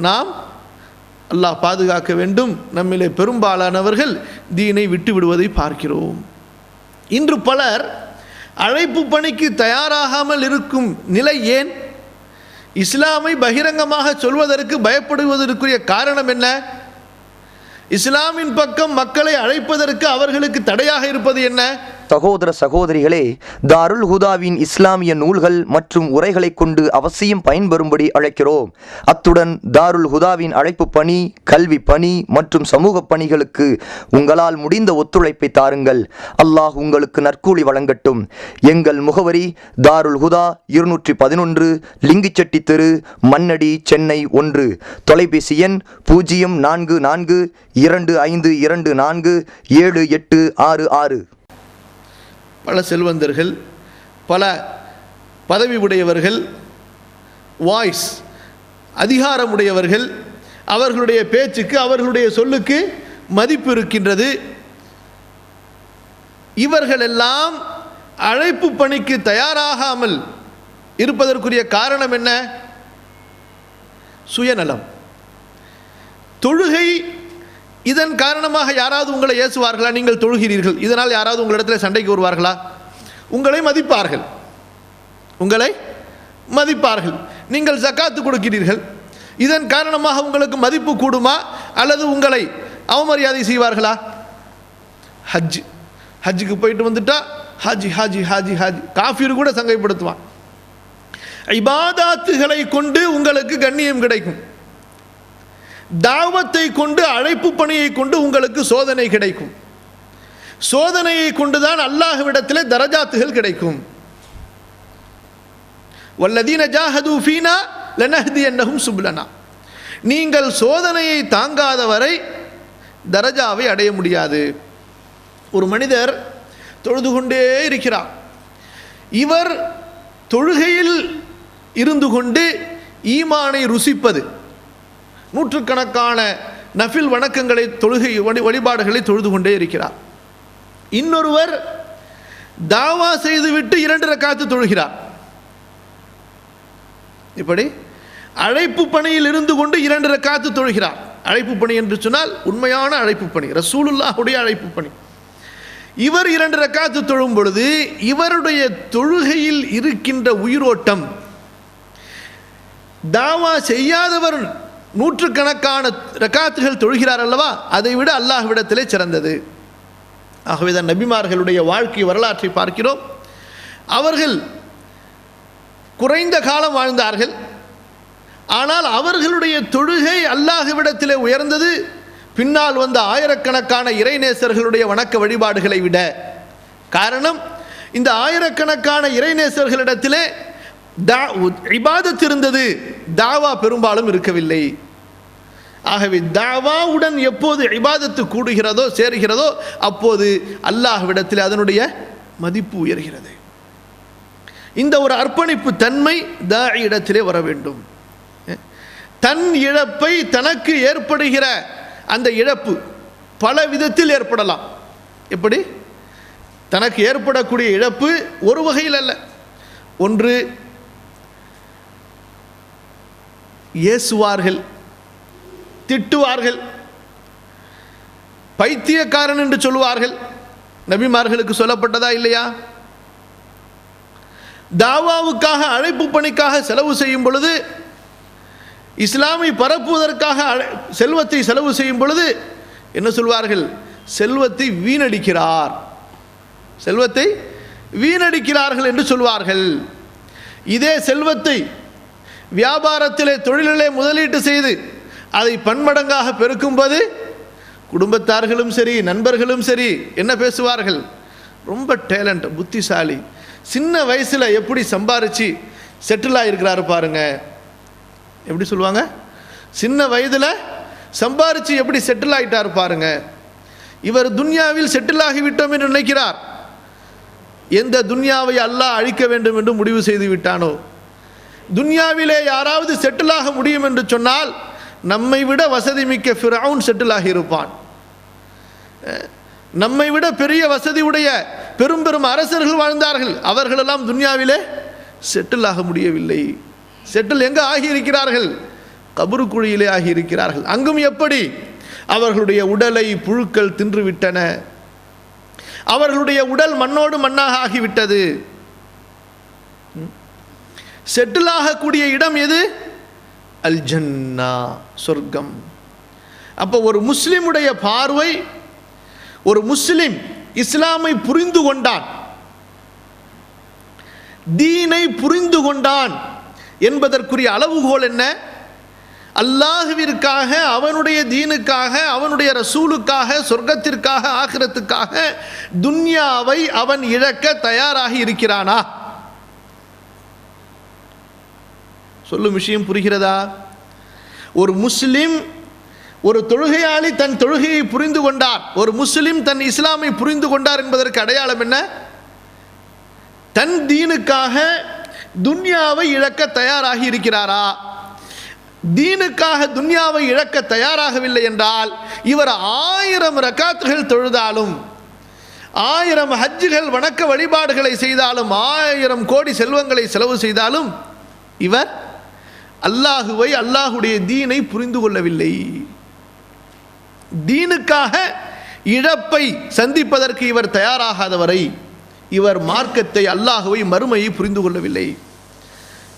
நாம், அல்லாஹ் பாதுகாக்க வேண்டும், நம்மிலே பெரும்பாலானவர்கள் தீனை விட்டு விடுவதை பார்க்கிறோம். இன்று பலர் அழைப்பு பணிக்கு தயாராகாமல் இருக்கும் நிலை ஏன்? இஸ்லாமை பகிரங்கமாக சொல்வதற்கு பயப்படுவதற்குரிய காரணம் என்ன? இஸ்லாமின் பக்கம் மக்களை அழைப்பதற்கு அவர்களுக்கு தடையாக இருப்பது என்ன? சகோதர சகோதரிகளே, தாருல் ஹுதாவின் இஸ்லாமிய நூல்கள் மற்றும் உரைகளை கொண்டு அவசியம் பயன்பெறும்படி அழைக்கிறோம். அத்துடன் தாருல் ஹுதாவின் அழைப்பு பணி, கல்வி பணி மற்றும் சமூக பணிகளுக்கு உங்களால் முடிந்த ஒத்துழைப்பை தாருங்கள். அல்லாஹ் உங்களுக்கு நற்கூலி வழங்கட்டும். எங்கள் முகவரி தாருல் ஹுதா, 211 லிங்கிச்செட்டி தெரு, மண்ணடி, சென்னை 1. தொலைபேசி எண் 0442524786. பல செல்வந்தர்கள், பல பதவி உடையவர்கள், வாய்ஸ் அதிகாரமுடையவர்கள், அவர்களுடைய பேச்சுக்கு, அவர்களுடைய சொல்லுக்கு மதிப்பு இருக்கின்றது. இவர்களெல்லாம் அழைப்பு பணிக்கு தயாராகாமல் இருப்பதற்குரிய காரணம் என்ன? சுயநலம், தொழுகை. இதன் காரணமாக யாராவது உங்களை ஏசுவார்களா? நீங்கள் தொழுகிறீர்கள், இதனால் யாராவது உங்களிடத்தில் சண்டைக்கு வருவார்களா? உங்களை மதிப்பார்கள், உங்களை மதிப்பார்கள். நீங்கள் ஜக்காத்து கொடுக்கிறீர்கள், இதன் காரணமாக உங்களுக்கு மதிப்பு கூடுமா அல்லது உங்களை அவமரியாதை செய்வார்களா? ஹஜ்ஜுக்கு போயிட்டு வந்துட்டா ஹாஜி ஹாஜி ஹாஜி ஹாஜி, காஃபிர் கூட சங்கைப்படுத்துவான். இபாதாத்துகளை கொண்டு உங்களுக்கு கண்ணியம் கிடைக்கும். தாவத்தை கொண்டு, அழைப்பு பணியை கொண்டு உங்களுக்கு சோதனை கிடைக்கும். சோதனையை கொண்டுதான் அல்லாஹ்விடத்திலே தரஜாத்துகள் கிடைக்கும். வல்லதீன ஜாஹது ஃபீனா லனஹ்தியன்னஹும் சுப்லனா. நீங்கள் சோதனையை தாங்காத வரை தரஜாவை அடைய முடியாது. ஒரு மனிதர் தொழுது கொண்டே இருக்கிறார். இவர் தொழுகையில் இருந்து கொண்டு ஈமானை ருசிப்பது, நூற்றுக்கணக்கான நஃபில் வணக்கங்களை, தொழுகை வழிபாடுகளை தொழுது கொண்டே இருக்கிறார். இன்னொருவர் தாவா செய்துவிட்டு 2 ரக்காத்து தொழுகிறார். இப்படி அழைப்பு பணியில் இருந்து கொண்டு 2 ரக்காத்து தொழுகிறார். அழைப்பு பணி என்று சொன்னால் உண்மையான அழைப்பு பணி, ரசூலுல்லாஹுடைய அழைப்பு பணி. இவர் 2 ரக்காத்து தொழும் பொழுது இவருடைய தொழுகையில் இருக்கின்ற உயிரோட்டம் தாவா செய்யாதவர் நூற்றுக்கணக்கான ரக்காத்துகள் தொழுகிறார் அல்லவா, அதை விட அல்லாஹ்விடத்திலே சிறந்தது. ஆகவேதான் நபிமார்களுடைய வாழ்க்கை வரலாற்றை பார்க்கிறோம். அவர்கள் குறைந்த காலம் வாழ்ந்தார்கள், ஆனால் அவர்களுடைய தொழுகை அல்லாஹ்விடத்திலே உயர்ந்தது பின்னால் வந்த ஆயிரக்கணக்கான இறைநேசர்களுடைய வணக்க வழிபாடுகளை விட. காரணம், இந்த ஆயிரக்கணக்கான இறைநேசர்களிடத்திலே இபாதத் இருந்தது, தாவா பெரும்பாலும் இருக்கவில்லை. ஆகவே தாவாவுடன் எப்போது இபாதத்து கூடுகிறதோ, சேருகிறதோ, அப்போது அல்லாஹ்விடத்தில் அதனுடைய மதிப்பு உயர்கிறது. இந்த ஒரு அர்ப்பணிப்பு தன்மை தாஇ இடத்திலே வர வேண்டும். தன் இழப்பை, தனக்கு ஏற்படுகிற அந்த இழப்பு பல விதத்தில் ஏற்படலாம். எப்படி? தனக்கு ஏற்படக்கூடிய இழப்பு ஒரு வகையில் அல்ல. ஒன்று, ஏசுவார்கள், திட்டுவார்கள், பைத்தியக்காரன் என்று சொல்லுவார்கள். நபிமார்களுக்கு சொல்லப்பட்டதா இல்லையா? தாவாவுக்காக, அழைப்பு பணிக்காக செலவு செய்யும் பொழுது, இஸ்லாமை பரப்புவதற்காக செல்வத்தை செலவு செய்யும் பொழுது என்ன சொல்வார்கள்? செல்வத்தை வீணடிக்கிறார், செல்வத்தை வீணடிக்கிறார்கள் என்று சொல்வார்கள். இதே செல்வத்தை வியாபாரத்திலே, தொழிலிலே முதலீட்டு செய்து அதை பன்மடங்காக பெருக்கும்போது குடும்பத்தார்களும் சரி, நண்பர்களும் சரி என்ன பேசுவார்கள்? ரொம்ப டேலண்ட், புத்திசாலி, சின்ன வயசில் எப்படி சம்பாரித்து செட்டில் ஆகிருக்கிறாரு பாருங்க. எப்படி சொல்லுவாங்க? சின்ன வயதில் சம்பாரித்து எப்படி செட்டில் ஆகிட்டார் பாருங்க. இவர் துன்யாவில் செட்டில் ஆகிவிட்டோம் என்று நினைக்கிறார். எந்த துன்யாவை அல்லாஹ் அழிக்க வேண்டும் என்று முடிவு செய்து விட்டானோ, துன்யாவிலே யாராவது செட்டில் ஆக முடியும் என்று சொன்னால் நம்மை விட வசதி மிக்க ஃபிரௌன் செட்டில் ஆகி இருப்பான். நம்மை விட பெரிய வசதி உடைய பெரும் பெரும் அரசர்கள் வாழ்ந்தார்கள், அவர்களெல்லாம் துன்யாவிலே செட்டில் ஆக முடியவில்லை. செட்டில் எங்கே ஆகியிருக்கிறார்கள்? கபரு குழியிலே ஆகியிருக்கிறார்கள். அங்கும் எப்படி? அவர்களுடைய உடலை புழுக்கள் தின்றுவிட்டன, அவர்களுடைய உடல் மண்ணோடு மண்ணாக ஆகிவிட்டது. செட்டில் ஆகக்கூடிய இடம் எது? அல் ஜன்னா, சொர்க்கம். அப்போ ஒரு முஸ்லிமுடைய பார்வை, ஒரு முஸ்லிம் இஸ்லாமை புரிந்து கொண்டான், தீனை புரிந்து கொண்டான் என்பதற்குரிய அளவுகோல் என்ன? அல்லாஹ்விற்காக, அவனுடைய தீனுக்காக, அவனுடைய ரசூலுக்காக, சொர்க்கத்திற்காக, ஆகிரத்துக்காக துன்யாவை அவன் இழக்க தயாராகி இருக்கிறானா? சொல்லும் விஷயம் புரிகிறதா? ஒரு முஸ்லிம், ஒரு தொழுகையாளி தன் தொழுகையை புரிந்து கொண்டார், ஒரு முஸ்லிம் தன் இஸ்லாமை புரிந்து கொண்டார் என்பதற்கு அடையாளம் என்ன? தன் தீனுக்காக துன்யாவை இழக்க தயாராகி இருக்கிறாரா? தீனுக்காக துன்யாவை இழக்க தயாராகவில்லை என்றால் இவர் 1000 ரக்காத்துகள் தொழுதாலும், 1000 ஹஜ்ஜுகள் வணக்க வழிபாடுகளை செய்தாலும், 1000 கோடி செல்வங்களை செலவு செய்தாலும் இவர் அல்லாஹுவை, அல்லாஹுடைய தீனை புரிந்து கொள்ளவில்லை. தீனுக்காக இழப்பை சந்திப்பதற்கு இவர் தயாராகாதவரை இவர் மார்க்கத்தை, அல்லாஹுவை, மறுமையை புரிந்து கொள்ளவில்லை.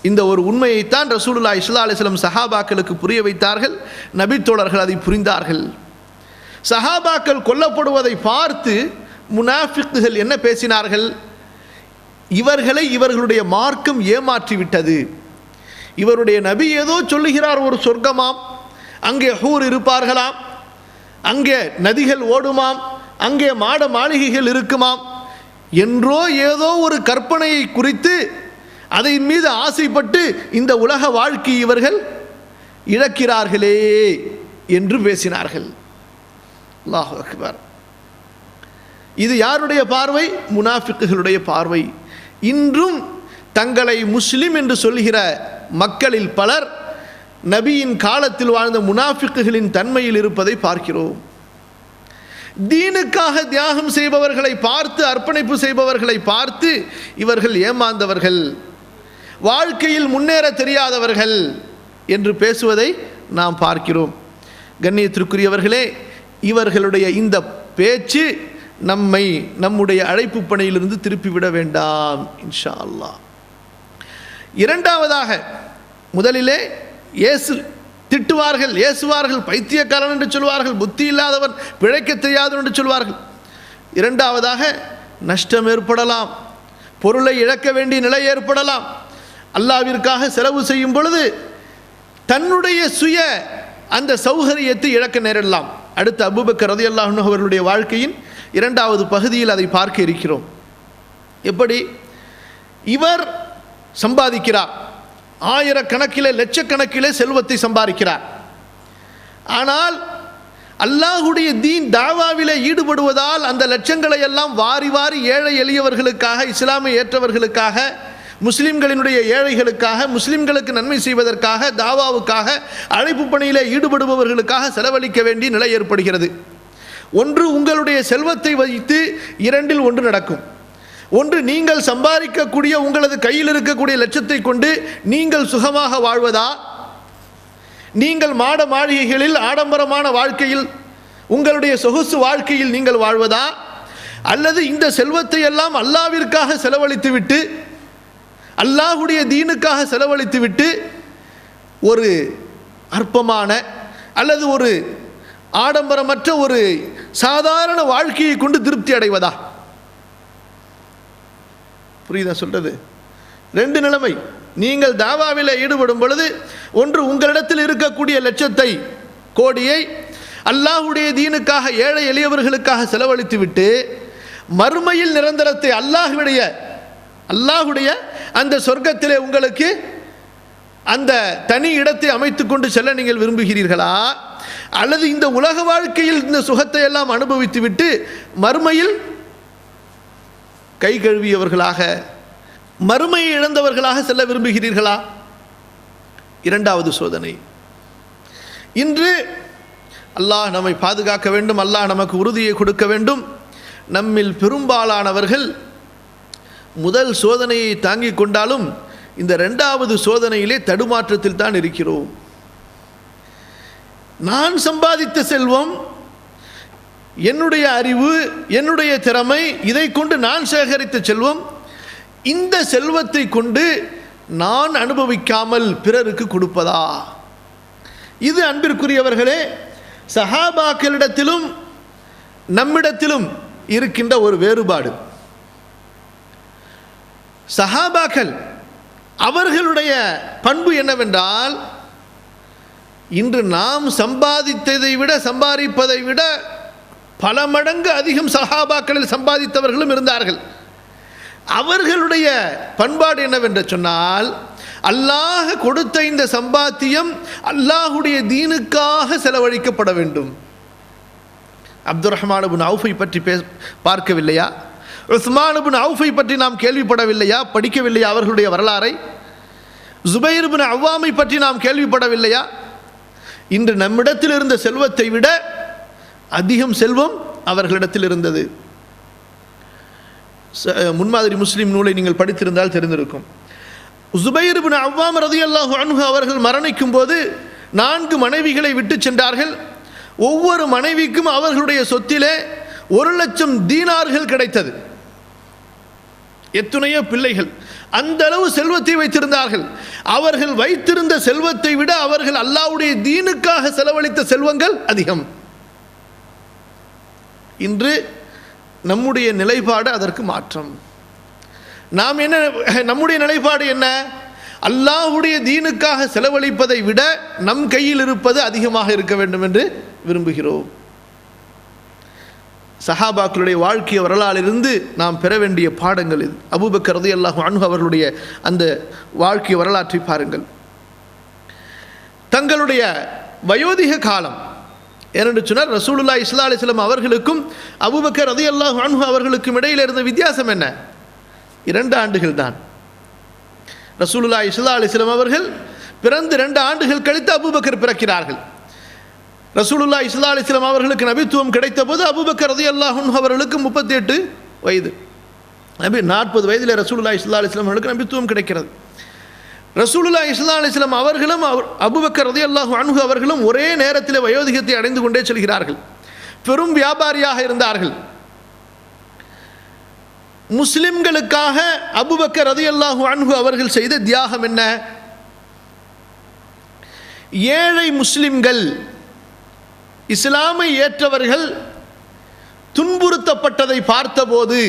இந்த ஒரு உண்மையைத்தான் ரசூலுல்லாஹி ஸல்லல்லாஹு அலைஹி வஸல்லம் சஹாபாக்களுக்கு புரிய வைத்தார்கள். நபித்தோழர்கள் அதை புரிந்தார்கள். சஹாபாக்கள் கொல்லப்படுவதை பார்த்து முனாஃபிக்குகள் என்ன பேசினார்கள்? இவர்களை இவர்களுடைய மார்க்கம் ஏமாற்றிவிட்டது. இவருடைய நபி ஏதோ சொல்லுகிறார், ஒரு சொர்க்கமாம், அங்கே ஹூர் இருப்பார்களாம், அங்கே நதிகள் ஓடுமாம், அங்கே மாட மாளிகைகள் இருக்குமாம் என்றோ ஏதோ ஒரு கற்பனையை குறித்து அதன் மீது ஆசைப்பட்டு இந்த உலக வாழ்க்கை இவர்கள் இழக்கிறார்களே என்று பேசினார்கள். அல்லாஹு அக்பர். இது யாருடைய பார்வை? முனாஃபிக்குகளுடைய பார்வை. இன்றும் தங்களை முஸ்லிம் என்று சொல்கிற மக்களில் பலர் நபியின் காலத்தில் வாழ்ந்த முனாஃபிக்குகளின் தன்மையில் இருப்பதை பார்க்கிறோம். தீனுக்காக தியாகம் செய்பவர்களை பார்த்து, அர்ப்பணிப்பு செய்பவர்களை பார்த்து இவர்கள் ஏமாந்தவர்கள், வாழ்க்கையில் முன்னேற தெரியாதவர்கள் என்று பேசுவதை நாம் பார்க்கிறோம். கண்ணியத்திற்குரியவர்களே, இவர்களுடைய இந்த பேச்சு நம்மை நம்முடைய அழைப்பு பணியிலிருந்து திருப்பிவிட வேண்டாம் இன்ஷா அல்லாஹ். இரண்டாவதாக, முதலிலே திட்டுவார்கள், ஏசுவார்கள், பைத்தியக்காரன் என்று சொல்வார்கள், புத்தி இல்லாதவன், பிழைக்க தெரியாதவன் என்று சொல்வார்கள். இரண்டாவதாக, நஷ்டம் ஏற்படலாம், பொருளை இழக்க வேண்டிய நிலை ஏற்படலாம். அல்லாஹ்விற்காக செலவு செய்யும் பொழுது தன்னுடைய சுய அந்த சௌகரியத்தை இழக்க நேரிடலாம். அடுத்து அபூபக்கர் ரலியல்லாஹு அன்ஹு அவர்களுடைய வாழ்க்கையின் இரண்டாவது பகுதியில் அதை பார்க்க இருக்கிறோம். எப்படி இவர் சம்பாதிக்கிறார், ஆயிரக்கணக்கிலே லட்சக்கணக்கிலே செல்வத்தை சம்பாதிக்கிறார். ஆனால் அல்லாஹுடைய தீன் தாவாவிலே ஈடுபடுவதால் அந்த லட்சங்களை எல்லாம் வாரி வாரி ஏழை எளியவர்களுக்காக, இஸ்லாமை ஏற்றவர்களுக்காக, முஸ்லிம்களினுடைய ஏழைகளுக்காக, முஸ்லிம்களுக்கு நன்மை செய்வதற்காக, தாவாவுக்காக, அழைப்பு பணியிலே ஈடுபடுபவர்களுக்காக செலவழிக்க வேண்டிய நிலை ஏற்படுகிறது. ஒன்று உங்களுடைய செல்வத்தை வைத்து இரண்டில் ஒன்று நடக்கும். ஒன்று, நீங்கள் சம்பாதிக்கக்கூடிய உங்களது கையில் இருக்கக்கூடிய லட்சத்தை கொண்டு நீங்கள் சுகமாக வாழ்வதா, நீங்கள் மாட மாளிகைகளில் ஆடம்பரமான வாழ்க்கையில், உங்களுடைய சொகுசு வாழ்க்கையில் நீங்கள் வாழ்வதா, அல்லது இந்த செல்வத்தை எல்லாம் அல்லாஹ்விற்காக செலவழித்துவிட்டு, அல்லாஹுடைய தீனுக்காக செலவழித்துவிட்டு ஒரு அற்பமான அல்லது ஒரு ஆடம்பரமற்ற ஒரு சாதாரண வாழ்க்கையை கொண்டு திருப்தி அடைவதா? புரியுதா சொல்றது? ரெண்டு நிலைமை. நீங்கள் தாவாவில் ஈடுபடும் பொழுது ஒன்று, உங்களிடத்தில் இருக்கக்கூடிய லட்சத்தை, கோடியை அல்லாஹுடைய தீனுக்காக, ஏழை எளியவர்களுக்காக செலவழித்து விட்டு மறுமையில் நிரந்தரத்தை அல்லாஹுடைய அந்த சொர்க்கத்திலே உங்களுக்கு அந்த தனி இடத்தை அமைத்துக் கொண்டு செல்ல நீங்கள் விரும்புகிறீர்களா? அல்லது இந்த உலக வாழ்க்கையில் இந்த சுகத்தை எல்லாம் அனுபவித்து விட்டு மறுமையில் கை கழுவியவர்களாக, மறுமையை இழந்தவர்களாக செல்ல விரும்புகிறீர்களா? இரண்டாவது சோதனை. இன்று அல்லாஹ் நம்மை பாதுகாக்க வேண்டும், அல்லாஹ் நமக்கு உறுதியை கொடுக்க வேண்டும். நம்மில் பெரும்பாலானவர்கள் முதல் சோதனையை தாங்கிக் கொண்டாலும் இந்த இரண்டாவது சோதனையிலே தடுமாற்றத்தில் தான் இருக்கிறோம். நான் சம்பாதித்த செல்வம், என்னுடைய அறிவு, என்னுடைய திறமை, இதை கொண்டு நான் சேகரித்த செல்வம், இந்த செல்வத்தை கொண்டு நான் அனுபவிக்காமல் பிறருக்கு கொடுப்பதா? இது அன்பிற்குரியவர்களே, சஹாபாக்களிடத்திலும் நம்மிடத்திலும் இருக்கின்ற ஒரு வேறுபாடு. சஹாபாக்கள் அவர்களுடைய பண்பு என்னவென்றால், இன்று நாம் சம்பாதிப்பதை விட பல மடங்கு அதிகம் சஹாபாக்களில் சம்பாதித்தவர்களும் இருந்தார்கள். அவர்களுடைய பண்பாடு என்னவென்று சொன்னால், அல்லாஹ் கொடுத்த இந்த சம்பாத்தியம் அல்லாஹுடைய தீனுக்காக செலவழிக்கப்பட வேண்டும். அப்துர் ரஹ்மான் இப்னு அவுஃபை பற்றி பார்க்கவில்லையா? உஸ்மான் இப்னு அவுஃபை பற்றி நாம் கேள்விப்படவில்லையா, படிக்கவில்லையா அவர்களுடைய வரலாறை? ஜுபைர் இப்னு அவ்வாமை பற்றி நாம் கேள்விப்படவில்லையா? இன்று நம்மிடத்தில் இருந்த செல்வத்தை விட அதிகம் செல்வம் அவர்களிடத்தில் இருந்தது. முன்மாதிரி முஸ்லிம் நூலை நீங்கள் படித்திருந்தால் தெரிந்திருக்கும். ஜுபைர் இப்னு அவ்வாம் ரலியல்லாஹு அன்ஹு அவர்கள் மரணிக்கும் போது 4 மனைவிகளை விட்டு சென்றார்கள். ஒவ்வொரு மனைவிக்கும் அவர்களுடைய சொத்திலே 1,00,000 தீனார்கள் கிடைத்தது. எத்தனையோ பிள்ளைகள், அந்த அளவு செல்வத்தை வைத்திருந்தார்கள். அவர்கள் வைத்திருந்த செல்வத்தை விட அவர்கள் அல்லாஹ்வுடைய தீனுக்காக செலவழித்த செல்வங்கள் அதிகம். இன்று நம்முடைய நிலைப்பாடு அதற்கு மாற்றம். நம்முடைய நிலைப்பாடு என்ன? அல்லாஹ்வுடைய தீனுக்காக செலவழிப்பதை விட நம் கையில் இருப்பது அதிகமாக இருக்க வேண்டும் என்று விரும்புகிறோம். சஹாபாக்களுடைய வாழ்க்கை வரலாறிலிருந்து நாம் பெற வேண்டிய பாடங்கள் இது. அபூபக்கர் ரலியல்லாஹு அன்ஹு அவர்களுடைய அந்த வாழ்க்கை வரலாற்றை பாருங்கள். தங்களுடைய வயோதிக காலம் ஏனென்று சொன்னால், ரசூலுல்லாஹி ஸல்லல்லாஹு அலைஹி வஸல்லம் அவர்களுக்கும் அபூபக்கர் ரலியல்லாஹு அன்ஹு அவர்களுக்கும் இடையில் இருந்த வித்தியாசம் என்ன? 2 ஆண்டுகள் தான். ரசூலுல்லாஹி ஸல்லல்லாஹு அலைஹி வஸல்லம் அவர்கள் பிறந்து 2 ஆண்டுகள் கழித்து அபூபக்கர் பிறக்கிறார்கள். ரசூலுல்லாஹி ஸல்லல்லாஹு அலைஹி வஸல்லம் அவர்களுக்கு நபித்துவம் கிடைத்த போது அபூபக்கர் ரலியல்லாஹு அன்ஹு அவர்களுக்கு 38 வயது. 40 வயதில் ரசூலுல்லாஹி ஸல்லல்லாஹு அலைஹி வஸல்லம் அவர்களுக்கு நபித்துவம் கிடைக்கிறது. ரசூலுல்லாஹி ஸல்லல்லாஹு அலைஹி வஸல்லம் அவர்களும் அபூபக்கர் ரலியல்லாஹு அன்ஹு அவர்களும் ஒரே நேரத்தில் வயோதிகத்தை அடைந்து கொண்டே செல்கிறார்கள். பெரும் வியாபாரியாக இருந்தார்கள். முஸ்லிம்களுக்காக அபூபக்கர் ரலியல்லாஹு அன்ஹு அவர்கள் செய்த தியாகம் என்ன? ஏழை முஸ்லிம்கள், இஸ்லாமை ஏற்றவர்கள் துன்புறுத்தப்பட்டதை பார்த்தபோது,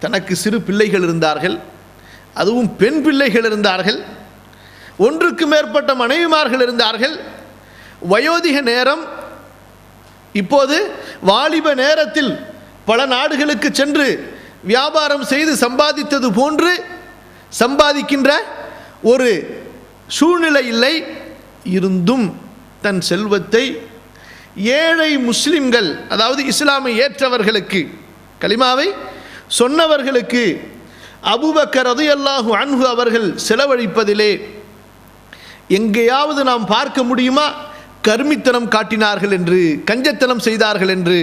தனக்கு சிறு பிள்ளைகள் இருந்தார்கள், அதுவும் பெண் பிள்ளைகள் இருந்தார்கள், 1க்கு மேற்பட்ட மனைவிமார்கள் இருந்தார்கள், வயோதிக நேரம். இப்போது வாலிப நேரத்தில் பல நாடுகளுக்கு சென்று வியாபாரம் செய்து சம்பாதித்தது போன்று சம்பாதிக்கின்ற ஒரு சூழ்நிலை இல்லை. இருந்தும் தன் செல்வத்தை ஏழை முஸ்லிம்கள், அதாவது இஸ்லாமை ஏற்றவர்களுக்கு, கலிமாவை சொன்னவர்களுக்கு அபூபக்கர் ரலியல்லாஹு அன்ஹு அவர்கள் செலவழிப்பதிலே எங்கேயாவது நாம் பார்க்க முடியுமா கர்மித்தனம் காட்டினார்கள் என்று, கஞ்சத்தனம் செய்தார்கள் என்று?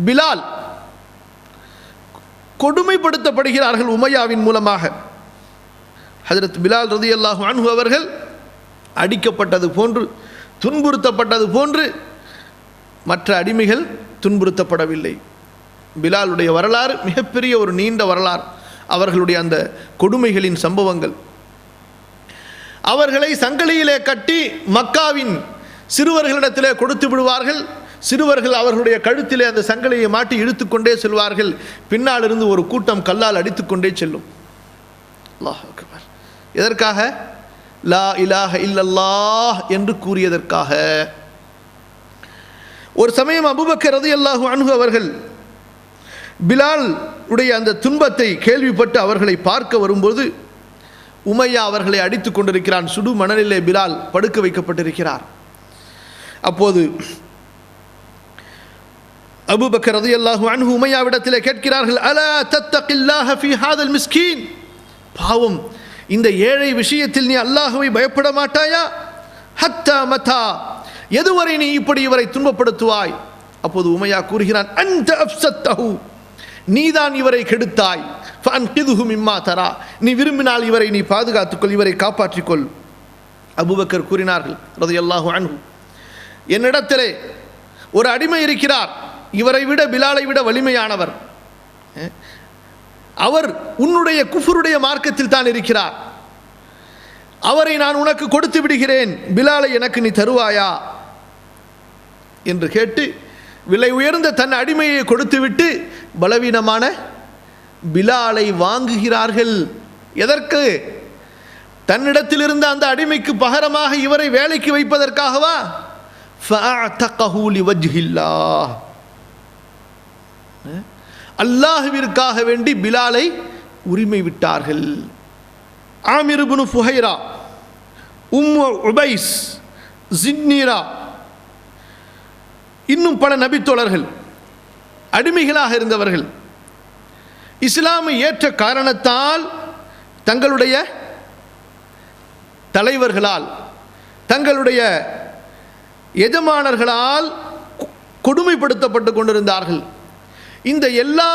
பிலால் கொடுமைப்படுத்தப்படுகிறார்கள் உமையாவின் மூலமாக. ஹஜ்ரத் பிலால் ரலியல்லாஹு அன்ஹு அவர்கள் அடிக்கப்பட்டது போன்று, துன்புறுத்தப்பட்டது போன்று மற்ற அடிமைகள் துன்புறுத்தப்படவில்லை. பிலாலுடைய வரலாறு மிகப்பெரிய ஒரு நீண்ட வரலாறு. அவர்களுடைய அந்த கொடுமைகளின் சம்பவங்கள். அவர்களை சங்கிலியிலே கட்டி மக்காவின் சிறுவர்களிடத்திலே கொடுத்து விடுவார்கள். சிறுவர்கள் அவர்களுடைய கழுத்திலே அந்த சங்கிலியை மாட்டி இழுத்துக்கொண்டே செல்வார்கள். பின்னால் இருந்து ஒரு கூட்டம் கல்லால் அடித்துக்கொண்டே செல்லும். அல்லாஹ் அக்பர். எதற்காக? லா இலாஹ இல்லல்லாஹ் என்று கூறியதற்காக. ஒரு சமயம் அபூபக்கர் ரலியல்லாஹு அன்ஹு அவர்கள் பிலால் உடைய அந்த துன்பத்தை கேள்விப்பட்டு அவர்களை பார்க்க வரும்போது, உமையா அவர்களை அடித்துக் கொண்டிருக்கிறான். சுடு மணலிலே பிலால் படுக்க வைக்கப்பட்டிருக்கிறார். அப்போது அபூபக்கர் ரலியல்லாஹு அன்ஹு உமையாவிடத்திலே கேட்கிறார்கள், அலா தத்தகில்லாஹ ஃபீ ஹாதல் மிஸ்கீன், பாவம் இந்த ஏழை விஷயத்தில் நீ அல்லாஹ்வை பயப்பட மாட்டாயா? ஹத்தா மதா, எதுவரை நீ இப்படி இவரை துன்பப்படுத்துவாய்? அப்போது உமையா கூறுகிறான், அன்த அஃப்ஸத்தஹு, நீதான் இவரை கெடுத்தாய். ஃபஅன்கிதுஹு மிம்மா தரா, நீ விரும்பினால் இவரை நீ பாதுகாத்துக்கொள், இவரை காப்பாற்றிக்கொள். அபூபக்கர் கூறினார்கள் ரலியல்லாஹு அன்ஹு, என்னிடத்திலே ஒரு அடிமை இருக்கிறார், இவரை விட பிலாலை விட வலிமையானவர். அவர் உன்னுடைய குஃபருடைய மார்க்கத்தில் தான் இருக்கிறார். அவரை நான் உனக்கு கொடுத்து விடுகிறேன், பிலாலை எனக்கு நீ தருவாயா என்று கேட்டு விலை உயர்ந்த தன் அடிமையை கொடுத்துவிட்டு பலவீனமான பிலாலை வாங்குகிறார்கள். எதற்கு? தன்னிடத்தில் இருந்த அந்த அடிமைக்கு பகரமாக இவரை வேலைக்கு வைப்பதற்காகவா? ஃபஅஅதகஹு லிவஜ்ஹில்லாஹ், அல்லாஹ்விற்காக வேண்டி பிலாலை உரிமை விட்டார்கள். ஆமிர் இப்னு ஃபுஹைரா, உம்மு உபைஸ், ஜின்னீரா, இன்னும் பல நபித்தோழர்கள் அடிமைகளாக இருந்தவர்கள் இஸ்லாமை ஏற்ற காரணத்தால் தங்களுடைய தலைவர்களால், தங்களுடைய எஜமானர்களால் கொடுமைப்படுத்தப்பட்டு கொண்டிருந்தார்கள். இந்த எல்லா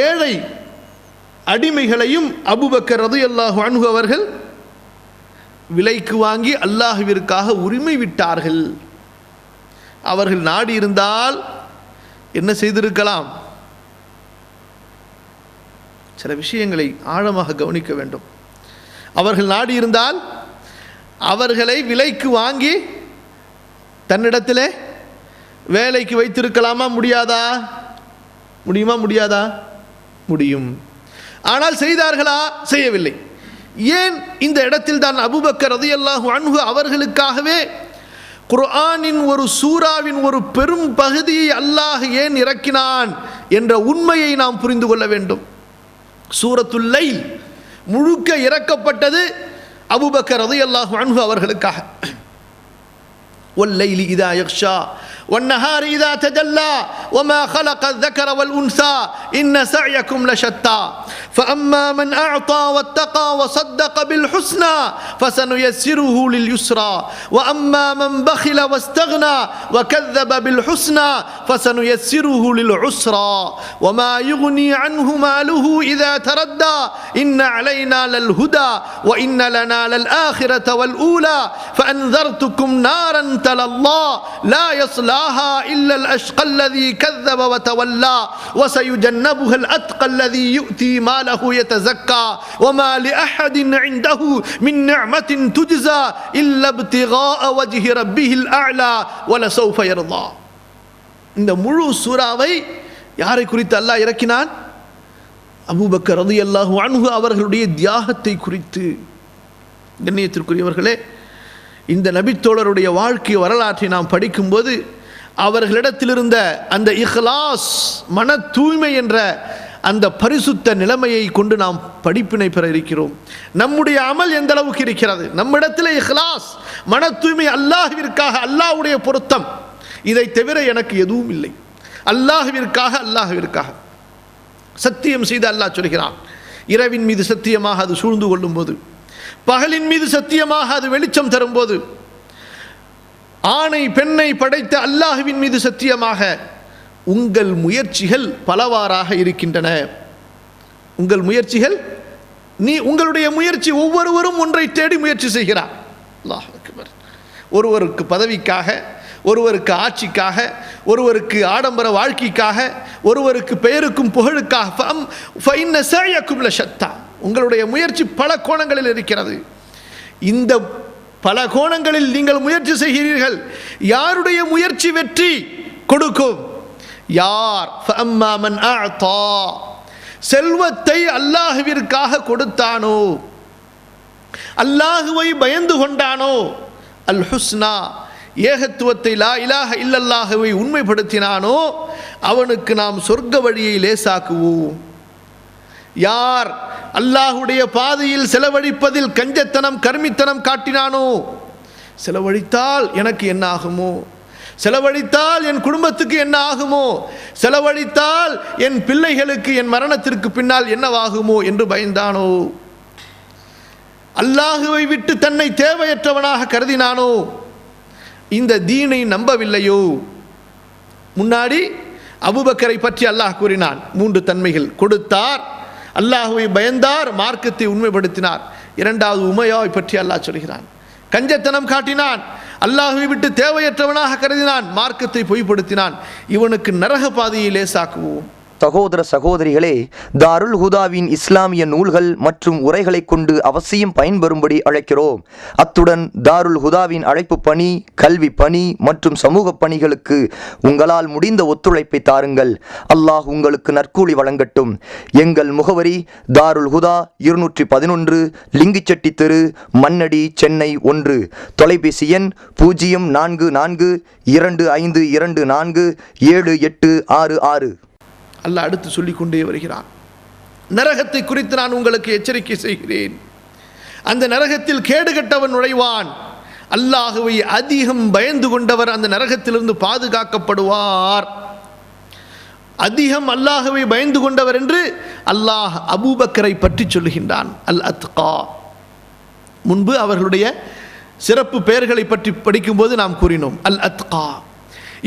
ஏழை அடிமைகளையும் அபூபக்கர் ரலியல்லாஹு அன்ஹு அவர்கள் விலைக்கு வாங்கி அல்லாஹ்விற்காக உரிமை விட்டார்கள். அவர்கள் நாடி இருந்தால் என்ன செய்திருக்கலாம்? சில விஷயங்களை ஆழமாக கவனிக்க வேண்டும். அவர்கள் நாடி இருந்தால் அவர்களை விலைக்கு வாங்கி தன்னிடத்திலே வேலைக்கு வைத்திருக்கலாமா? முடியாதா? முடியுமா? முடியாதா? முடியும். ஆனால் செய்தார்களா? செய்யவில்லை. ஏன்? இந்த இடத்தில் தான் அபூபக்கர் ரலியல்லாஹு அன்ஹு அவர்களுக்காகவே குர்ஆனின் ஒரு சூராவின் ஒரு பெரும் பகுதியை அல்லாஹ் ஏன் இறக்கினான் என்ற உண்மையை நாம் புரிந்து கொள்ள வேண்டும். சூரத்துல் லைல் முழுக்க இறக்கப்பட்டது அபூபக்கர் ரலியல்லாஹு அன்ஹு அவர்களுக்காக. والليل إذا يغشى والنهار إذا تجلى وما خلق الذكر والأنثى إن سعيكم لشتى فأما من أعطى واتقى وصدق بالحسنى فسنيسره لليسرى وأما من بخل واستغنى وكذب بالحسنى فسنيسره للعسرى وما يغني عنه ماله إذا تردى إن علينا للهدى وإن لنا للآخرة والأولى فأنذرتكم نارا تلظى لا يصلاها إلا الأشقى الذي كذب وتولى وسيجنبها الأتقى الذي يؤتي ماله يتزكى وما لأحد عنده من نعمة تجزى إلا ابتغاء وجه ربه الأعلى ولسوف يرضى. இந்த முழு சூராவை யாரை குறித்து அல்லாஹ் இறக்கினான்? அபூபக்கர் ரலியல்லாஹு அன்ஹு அவர்களுடைய தியாகத்தை குறித்து. கண்ணியத்திற்குரியவர்களே, இந்த நபித்தோழருடைய வாழ்க்கை வரலாற்றை நாம் படிக்கும்போது அவர்களிடத்தில் இருந்த அந்த இஹ்லாஸ், மன தூய்மை என்ற அந்த பரிசுத்த நிலைமையை கொண்டு நாம் படிப்பினை பெற இருக்கிறோம். நம்முடைய அமல் எந்த அளவுக்கு இருக்கிறது? நம்மிடத்தில் இஹ்லாஸ், மன தூய்மை, அல்லாஹ்விற்காக, அல்லாஹ்வுடைய பொருத்தம், இதை தவிர எனக்கு எதுவும் இல்லை. அல்லாஹ்விற்காக, அல்லாஹ்விற்காக சத்தியம் செய்து அல்லாஹ் சொல்கிறான். இரவின் மீது சத்தியமாக அது சூழ்ந்து கொள்ளும் போது, பகலின் மீது சத்தியமாக அது வெளிச்சம் தரும்போது, ஆணை பெண்ணை படைத்த அல்லாஹ்வின் மீது சத்தியமாக உங்கள் முயற்சிகள் பலவாறாக இருக்கின்றன. உங்கள் முயற்சிகள், உங்களுடைய முயற்சி, ஒவ்வொருவரும் ஒன்றை தேடி முயற்சி செய்கிறார். அல்லாஹ் அக்பர். ஒருவருக்கு பதவிக்காக, ஒருவருக்கு ஆட்சிக்காக, ஒருவருக்கு ஆடம்பர வாழ்க்கைக்காக, ஒருவருக்கு பெயருக்கும் புகழுக்காக. உங்களுடைய முயற்சி பல கோணங்களில் இருக்கிறது. இந்த பல கோணங்களில் நீங்கள் முயற்சி செய்கிறீர்கள். யாருடைய முயற்சி வெற்றி கொடுக்கும்? யார் செல்வத்தை அல்லாஹ்விற்காக கொடுத்தானோ, அல்லாஹுவை பயந்து கொண்டானோ, அல் ஹுஸ்னா ஏகத்துவத்தை, லா இலாஹ இல்லல்லாஹுவை உண்மைப்படுத்தினானோ, அவனுக்கு நாம் சொர்க்க வழியை லேசாக்குவோம். யார் அல்லாஹுடைய பாதையில் செலவழிப்பதில் கஞ்சத்தனம், கர்மித்தனம் காட்டினானோ, செலவழித்தால் எனக்கு என்ன ஆகுமோ, செலவழித்தால் என் குடும்பத்துக்கு என்ன ஆகுமோ, செலவழித்தால் என் பிள்ளைகளுக்கு என் மரணத்திற்கு பின்னால் என்னவாகுமோ என்று பயந்தானோ, அல்லாஹுவை விட்டு தன்னை தேவையற்றவனாக கருதினானோ, இந்த தீனை நம்பவில்லையோ. முன்னாடி அபூபக்கரை பற்றி அல்லாஹ் கூறினான். 3 தன்மைகள் கொடுத்தார், அல்லாஹுவை பயந்தார், மார்க்கத்தை உண்மைப்படுத்தினார். இரண்டாவது உமையாவை பற்றி அல்லாஹ் சொல்கிறான். கஞ்சத்தனம் காட்டினான், அல்லாஹுவை விட்டு தேவையற்றவனாக கருதினான், மார்க்கத்தை பொய்ப்படுத்தினான். இவனுக்கு நரக பாதையை லேசாக்குவோம். சகோதர சகோதரிகளே, தாருல் ஹுதாவின் இஸ்லாமிய நூல்கள் மற்றும் உரைகளை கொண்டு அவசியம் பயன்பெறும்படி அழைக்கிறோம். அத்துடன் தாருல் ஹுதாவின் அழைப்பு பணி, கல்வி பணி மற்றும் சமூக பணிகளுக்கு உங்களால் முடிந்த ஒத்துழைப்பை தாருங்கள். அல்லாஹ் உங்களுக்கு நற்கூலி வழங்கட்டும். எங்கள் முகவரி தாருல் ஹுதா 211 லிங்கிச்செட்டி தெரு, மண்ணடி, சென்னை 1. தொலைபேசி எண் 0442524786. அல்லாஹ் அடுத்து சொல்லிக்கொண்டே வருகிறான். நரகத்தை குறித்து நான் உங்களுக்கு எச்சரிக்கை செய்கிறேன். அந்த நரகத்தில் கேடுகட்டவன் நுழைவான். அல்லாஹுவை அதிகம் பயந்து கொண்டவர் அந்த நரகத்திலிருந்து பாதுகாக்கப்படுவார். அதிகம் அல்லாஹுவை பயந்து கொண்டவர் என்று அல்லாஹ் அபூபக்கரை பற்றி சொல்லுகின்றான். அல் அத்கா. முன்பு அவர்களுடைய சிறப்பு பெயர்களை பற்றி படிக்கும்போது நாம் கூறினோம். அல் அத்கா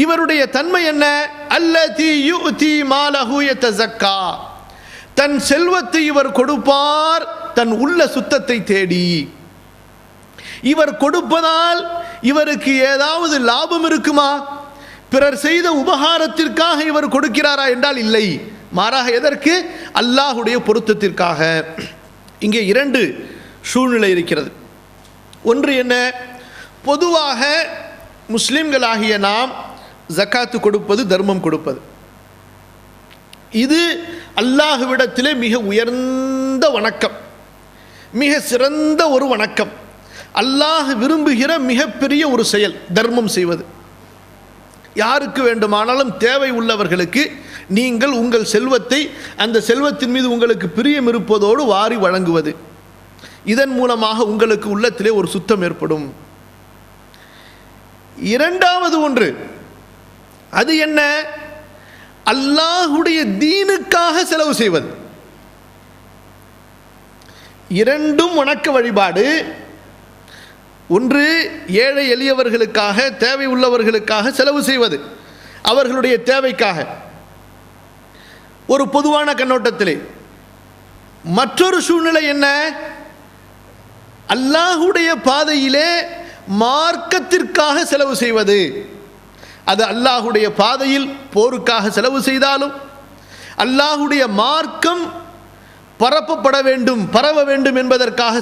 இவருடைய தன்மை என்ன? அல்லதி யுதி மாலஹு யதஸக்கா. தன் செல்வத்தை இவர் கொடுப்பார் தன் உள்ள சுத்தத்தை தேடி. இவர் கொடுப்பதால் இவருக்கு ஏதாவது லாபம் இருக்குமா? பிறர் செய்த உபகாரத்திற்காக இவர் கொடுக்கிறாரா என்றால் இல்லை. மாறாக எதற்கு? அல்லாஹுடைய பொருத்தத்திற்காக. இங்கே 2 சூழ்நிலை இருக்கிறது. ஒன்று என்ன? பொதுவாக முஸ்லிம்களாகிய நாம் ஜக்காத்து கொடுப்பது, தர்மம் கொடுப்பது, இது அல்லாஹ்விடத்திலே மிக உயர்ந்த வணக்கம், மிக சிறந்த ஒரு வணக்கம், அல்லாஹ் விரும்புகிற மிகப்பெரிய ஒரு செயல் தர்மம் செய்வது. யாருக்கு வேண்டுமானாலும் தேவை உள்ளவர்களுக்கு நீங்கள் உங்கள் செல்வத்தை, அந்த செல்வத்தின் மீது உங்களுக்கு பிரியம் இருப்பதோடு வாரி வழங்குவது. இதன் மூலமாக உங்களுக்கு உள்ளத்திலே ஒரு சுத்தம் ஏற்படும். இரண்டாவது ஒன்று, அது என்ன? அல்லாஹுடைய தீனுக்காக செலவு செய்வது. இரண்டும் வணக்க வழிபாடு. ஒன்று ஏழை எளியவர்களுக்காக, தேவை உள்ளவர்களுக்காக செலவு செய்வது, அவர்களுடைய தேவைக்காக ஒரு பொதுவான கண்ணோட்டத்திலே. மற்றொரு சூழ்நிலை என்ன? அல்லாஹுடைய பாதையிலே மார்க்கத்திற்காக செலவு செய்வது. அது அல்லாஹுடைய பாதையில் போருக்காக செலவு செய்தாலும், அல்லாஹுடைய மார்க்கம் பரப்பப்பட வேண்டும், பரவ வேண்டும் என்பதற்காக